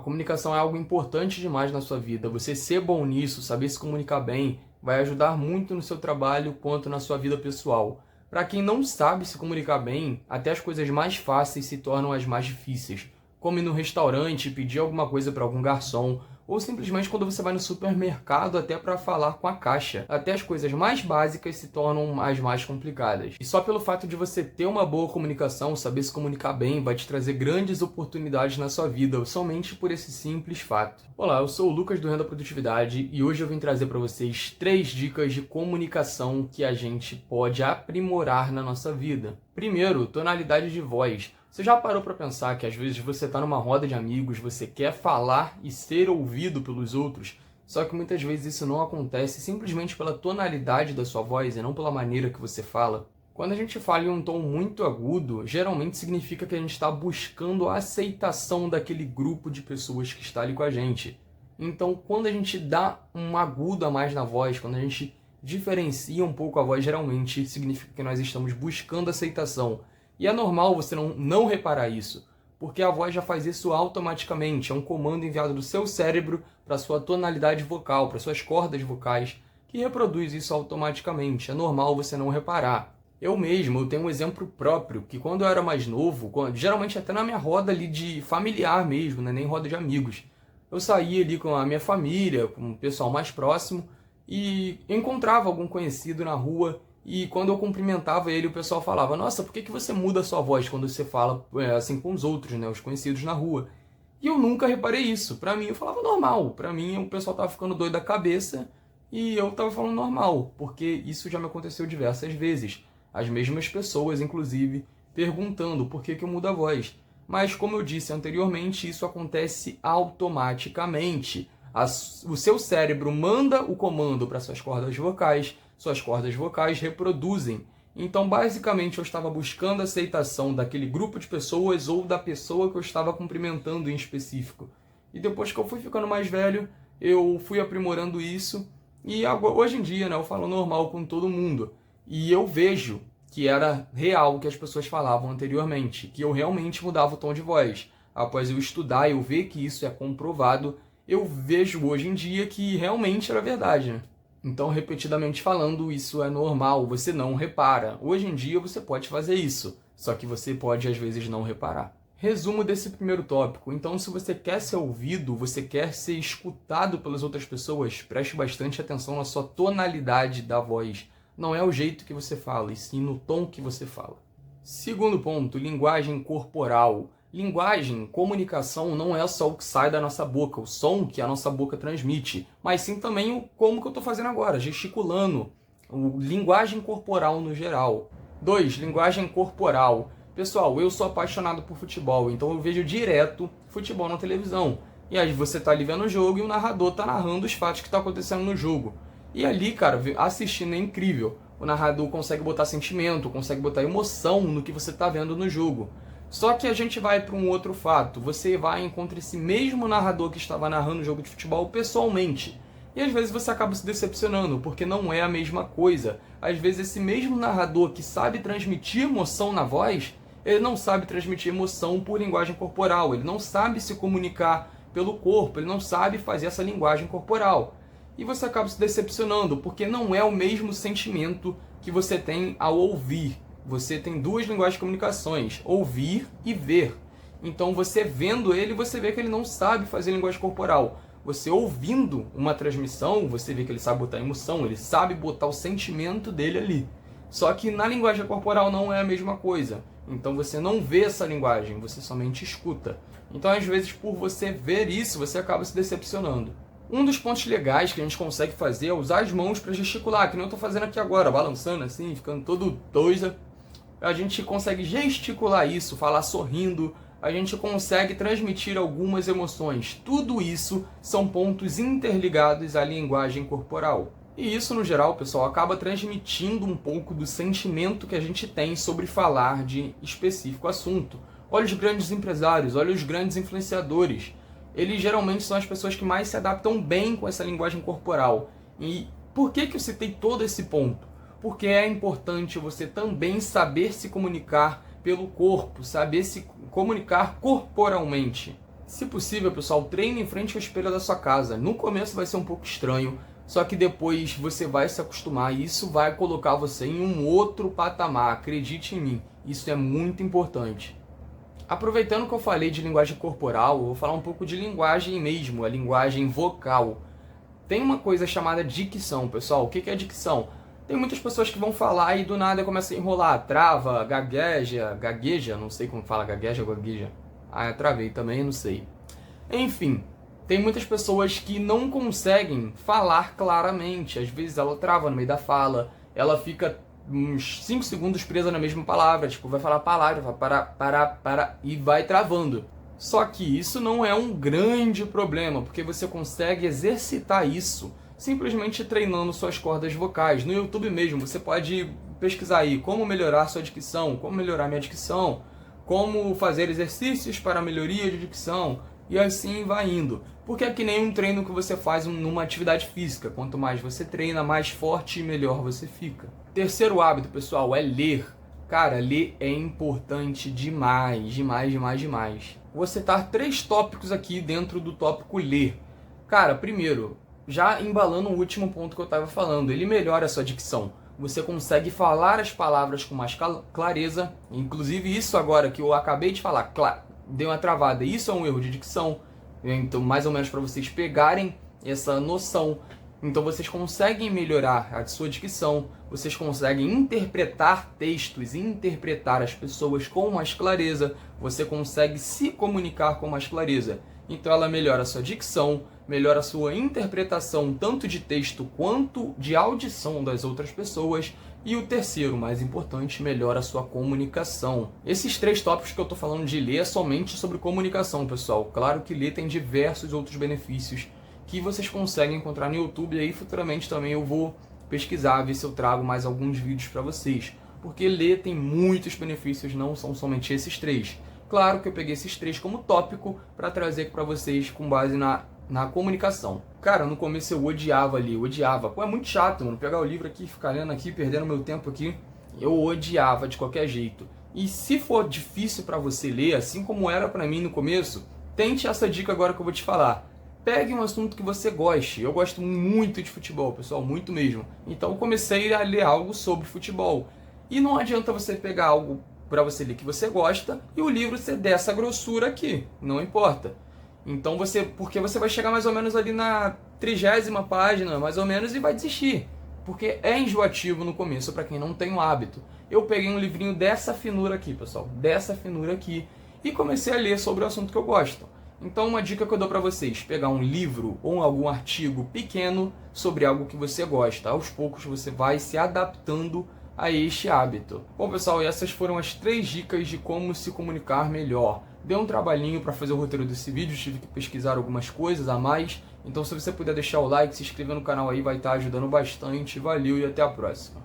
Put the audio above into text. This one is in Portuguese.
comunicação é algo importante demais na sua vida. Você ser bom nisso, saber se comunicar bem, vai ajudar muito no seu trabalho quanto na sua vida pessoal. Para quem não sabe se comunicar bem, até as coisas mais fáceis se tornam as mais difíceis. Como ir no restaurante, pedir alguma coisa para algum garçom, ou simplesmente quando você vai no supermercado até para falar com a caixa. Até as coisas mais básicas se tornam as mais complicadas. E só pelo fato de você ter uma boa comunicação, saber se comunicar bem, vai te trazer grandes oportunidades na sua vida, somente por esse simples fato. Olá, eu sou o Lucas do Renda Produtividade e hoje eu vim trazer para vocês 3 dicas de comunicação que a gente pode aprimorar na nossa vida. Primeiro, tonalidade de voz. Você já parou para pensar que às vezes você está numa roda de amigos, você quer falar e ser ouvido pelos outros, só que muitas vezes isso não acontece simplesmente pela tonalidade da sua voz e não pela maneira que você fala? Quando a gente fala em um tom muito agudo, geralmente significa que a gente está buscando a aceitação daquele grupo de pessoas que está ali com a gente. Então, quando a gente dá um agudo a mais na voz, quando a gente diferencia um pouco a voz, geralmente significa que nós estamos buscando aceitação. E é normal você não reparar isso, porque a voz já faz isso automaticamente. É um comando enviado do seu cérebro para a sua tonalidade vocal, para suas cordas vocais, que reproduz isso automaticamente. É normal você não reparar. Eu tenho um exemplo próprio, que quando eu era mais novo, geralmente até na minha roda ali de familiar mesmo, né, nem roda de amigos, eu saía ali com a minha família, com o pessoal mais próximo, e encontrava algum conhecido na rua. E quando eu cumprimentava ele, o pessoal falava: nossa, por que você muda a sua voz quando você fala assim com os outros, né, os conhecidos na rua? E eu nunca reparei isso. Pra mim, eu falava normal. Pra mim, o pessoal tava ficando doido da cabeça e eu tava falando normal. Porque isso já me aconteceu diversas vezes. As mesmas pessoas, inclusive, perguntando por que eu mudo a voz. Mas, como eu disse anteriormente, isso acontece automaticamente. O seu cérebro manda o comando para suas cordas vocais reproduzem. Então, basicamente, eu estava buscando a aceitação daquele grupo de pessoas ou da pessoa que eu estava cumprimentando em específico. E depois que eu fui ficando mais velho, eu fui aprimorando isso. E hoje em dia, né, eu falo normal com todo mundo. E eu vejo que era real o que as pessoas falavam anteriormente, que eu realmente mudava o tom de voz. Após eu estudar, eu ver que isso é comprovado, eu vejo hoje em dia que realmente era verdade, né? Então, repetidamente falando, isso é normal, você não repara. Hoje em dia você pode fazer isso, só que você pode às vezes não reparar. Resumo desse primeiro tópico. Então, se você quer ser ouvido, você quer ser escutado pelas outras pessoas, preste bastante atenção na sua tonalidade da voz. Não é o jeito que você fala, e sim no tom que você fala. Segundo ponto, linguagem corporal. Linguagem, comunicação não é só o que sai da nossa boca, o som que a nossa boca transmite, mas sim também o como que eu estou fazendo agora, gesticulando, linguagem corporal no geral. 2. Linguagem corporal. Pessoal, eu sou apaixonado por futebol, então eu vejo direto futebol na televisão. E aí você está ali vendo o jogo e o narrador está narrando os fatos que estão acontecendo no jogo. E ali, cara, assistindo é incrível. O narrador consegue botar sentimento, consegue botar emoção no que você está vendo no jogo. Só que a gente vai para um outro fato. Você vai e encontra esse mesmo narrador que estava narrando o jogo de futebol pessoalmente. E às vezes você acaba se decepcionando, porque não é a mesma coisa. Às vezes esse mesmo narrador que sabe transmitir emoção na voz, ele não sabe transmitir emoção por linguagem corporal. Ele não sabe se comunicar pelo corpo, ele não sabe fazer essa linguagem corporal. E você acaba se decepcionando, porque não é o mesmo sentimento que você tem ao ouvir. Você tem 2 linguagens de comunicações, ouvir e ver. Então, você vendo ele, você vê que ele não sabe fazer linguagem corporal. Você ouvindo uma transmissão, você vê que ele sabe botar emoção, ele sabe botar o sentimento dele ali. Só que na linguagem corporal não é a mesma coisa. Então, você não vê essa linguagem, você somente escuta. Então, às vezes, por você ver isso, você acaba se decepcionando. Um dos pontos legais que a gente consegue fazer é usar as mãos para gesticular, que nem eu estou fazendo aqui agora, balançando assim, ficando todo doida. A gente consegue gesticular isso, falar sorrindo, a gente consegue transmitir algumas emoções. Tudo isso são pontos interligados à linguagem corporal. E isso, no geral, pessoal, acaba transmitindo um pouco do sentimento que a gente tem sobre falar de específico assunto. Olha os grandes empresários, olha os grandes influenciadores. Eles geralmente são as pessoas que mais se adaptam bem com essa linguagem corporal. E por que eu citei todo esse ponto? Porque é importante você também saber se comunicar pelo corpo, saber se comunicar corporalmente. Se possível, pessoal, treine em frente ao espelho da sua casa. No começo vai ser um pouco estranho, só que depois você vai se acostumar e isso vai colocar você em um outro patamar. Acredite em mim, isso é muito importante. Aproveitando que eu falei de linguagem corporal, eu vou falar um pouco de linguagem mesmo, a linguagem vocal. Tem uma coisa chamada dicção, pessoal. O que é dicção? Tem muitas pessoas que vão falar e do nada começa a enrolar, trava, gagueja, não sei como fala, gagueja ou gagueja. Ah, eu travei também, não sei. Enfim, tem muitas pessoas que não conseguem falar claramente. Às vezes ela trava no meio da fala, ela fica uns 5 segundos presa na mesma palavra, tipo, vai falar a palavra, vai parar, e vai travando. Só que isso não é um grande problema, porque você consegue exercitar isso simplesmente treinando suas cordas vocais. No YouTube mesmo, você pode pesquisar aí como melhorar sua dicção, como melhorar minha dicção, como fazer exercícios para melhoria de dicção, e assim vai indo. Porque é que nem um treino que você faz numa atividade física. Quanto mais você treina, mais forte e melhor você fica. Terceiro hábito, pessoal, é ler. Cara, ler é importante demais, demais, demais, demais. Vou citar 3 tópicos aqui dentro do tópico ler. Cara, primeiro, já embalando o último ponto que eu estava falando, ele melhora a sua dicção. Você consegue falar as palavras com mais clareza. Inclusive isso agora que eu acabei de falar, deu uma travada. Isso é um erro de dicção. Então, mais ou menos para vocês pegarem essa noção. Então, vocês conseguem melhorar a sua dicção. Vocês conseguem interpretar textos, interpretar as pessoas com mais clareza. Você consegue se comunicar com mais clareza. Então, ela melhora a sua dicção, melhora a sua interpretação tanto de texto quanto de audição das outras pessoas. E o terceiro, mais importante, melhora a sua comunicação. Esses 3 tópicos que eu estou falando de ler é somente sobre comunicação, pessoal. Claro que ler tem diversos outros benefícios que vocês conseguem encontrar no YouTube. E aí futuramente também eu vou pesquisar, ver se eu trago mais alguns vídeos para vocês. Porque ler tem muitos benefícios, não são somente esses 3. Claro que eu peguei esses 3 como tópico para trazer para vocês com base na comunicação. Cara, no começo eu odiava. Pô, é muito chato, mano, pegar o livro aqui, ficar lendo aqui, perdendo meu tempo aqui. Eu odiava de qualquer jeito. E se for difícil pra você ler, assim como era pra mim no começo, tente essa dica agora que eu vou te falar. Pegue um assunto que você goste. Eu gosto muito de futebol, pessoal, muito mesmo. Então eu comecei a ler algo sobre futebol. E não adianta você pegar algo pra você ler que você gosta e o livro ser dessa grossura aqui, não importa. Então porque você vai chegar mais ou menos ali na 30ª página, mais ou menos, e vai desistir. Porque é enjoativo no começo para quem não tem o hábito. Eu peguei um livrinho dessa finura aqui, pessoal, dessa finura aqui, e comecei a ler sobre o assunto que eu gosto. Então uma dica que eu dou para vocês, pegar um livro ou algum artigo pequeno sobre algo que você gosta. Aos poucos você vai se adaptando a este hábito. Bom, pessoal, essas foram as 3 dicas de como se comunicar melhor. Deu um trabalhinho para fazer o roteiro desse vídeo, tive que pesquisar algumas coisas a mais. Então se você puder deixar o like, se inscrever no canal aí, vai estar ajudando bastante. Valeu e até a próxima.